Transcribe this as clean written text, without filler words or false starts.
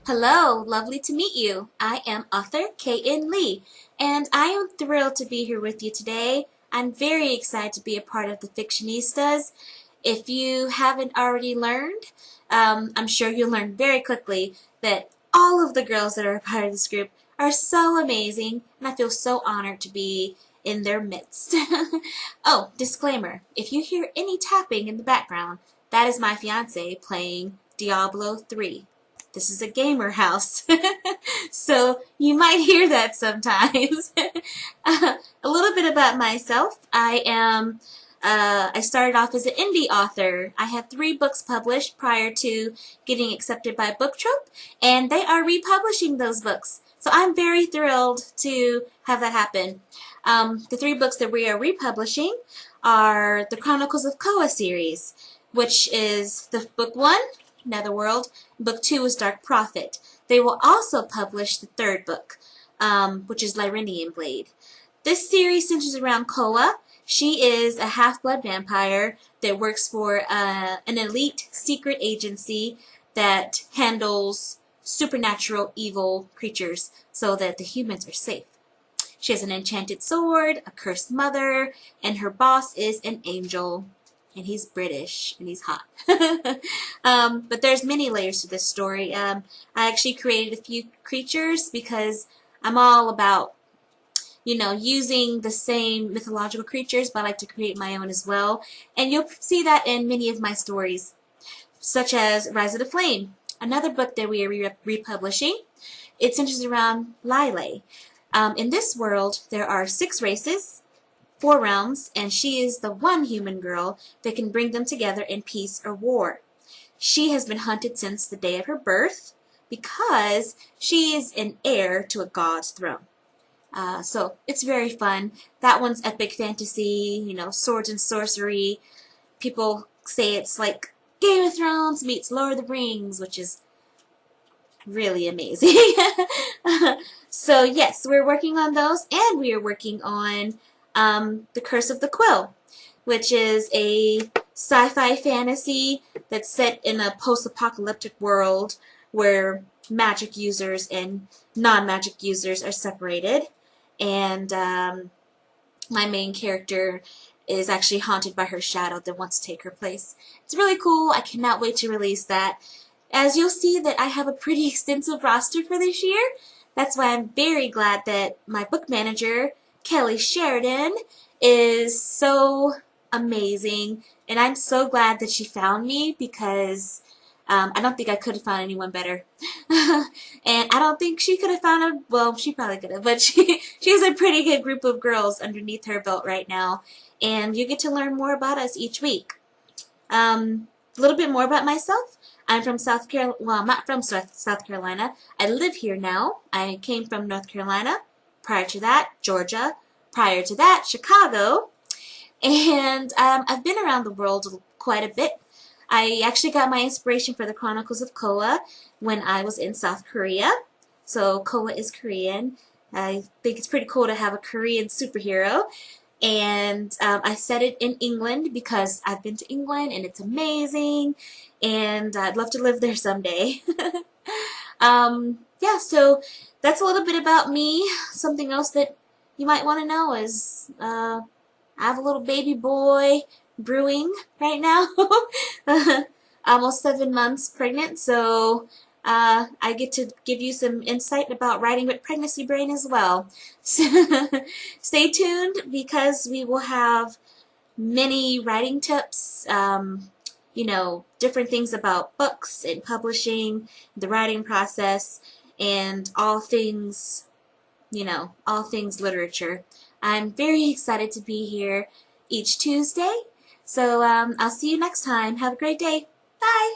Hello, lovely to meet you. I am author K.N. Lee, and I am thrilled to be here with you today. I'm very excited to be a part of the Fictionistas. If you haven't already learned, I'm sure you'll learn very quickly that all of the girls that are a part of this group are so amazing, and I feel so honored to be in their midst. Oh, disclaimer, if you hear any tapping in the background, that is my fiance playing Diablo 3. This is a gamer house, so you might hear that sometimes. A little bit about myself. I started off as an indie author. I had 3 books published prior to getting accepted by Book Trope, and they are republishing those books. So I'm very thrilled to have that happen. The 3 books that we are republishing are the Chronicles of Koa series, which is the book 1, Netherworld. Book 2 is Dark Prophet. They will also publish the 3rd book, which is Lyrenian Blade. This series centers around Koa. She is a half-blood vampire that works for an elite secret agency that handles supernatural evil creatures so that the humans are safe. She has an enchanted sword, a cursed mother, and her boss is an angel. And he's British, and he's hot. But there's many layers to this story. I actually created a few creatures because I'm all about, using the same mythological creatures, but I like to create my own as well. And you'll see that in many of my stories, such as Rise of the Flame, another book that we are republishing. It centers around Lyle. In this world, there are 6 races, 4 realms, and she is the one human girl that can bring them together in peace or war. She has been hunted since the day of her birth because she is an heir to a god's throne. So it's very fun. That one's epic fantasy, swords and sorcery. People say it's like Game of Thrones meets Lord of the Rings, which is really amazing. So yes, we're working on those, and we are working on The Curse of the Quill, which is a sci-fi fantasy that's set in a post-apocalyptic world where magic users and non-magic users are separated. And my main character is actually haunted by her shadow that wants to take her place. It's really cool. I cannot wait to release that. As you'll see that I have a pretty extensive roster for this year. That's why I'm very glad that my book manager, Kelly Sheridan, is so amazing, and I'm so glad that she found me because I don't think I could have found anyone better. And I don't think she could have found well, she probably could have, but she has a pretty good group of girls underneath her belt right now, and you get to learn more about us each week. A little bit more about myself. I'm from South Carolina. Well, I'm not from South Carolina. I live here now. I came from North Carolina. Prior to that, Georgia. Prior to that, Chicago. And I've been around the world quite a bit. I actually got my inspiration for the Chronicles of Koa when I was in South Korea. So Koa is Korean. I think it's pretty cool to have a Korean superhero. And I set it in England because I've been to England and it's amazing, and I'd love to live there someday. Yeah, so that's a little bit about me. Something else that you might want to know is I have a little baby boy brewing right now. Almost 7 months pregnant, so I get to give you some insight about writing with pregnancy brain as well. Stay tuned because we will have many writing tips, different things about books and publishing, the writing process, and all things, all things literature. I'm very excited to be here each Tuesday. So I'll see you next time. Have a great day. Bye!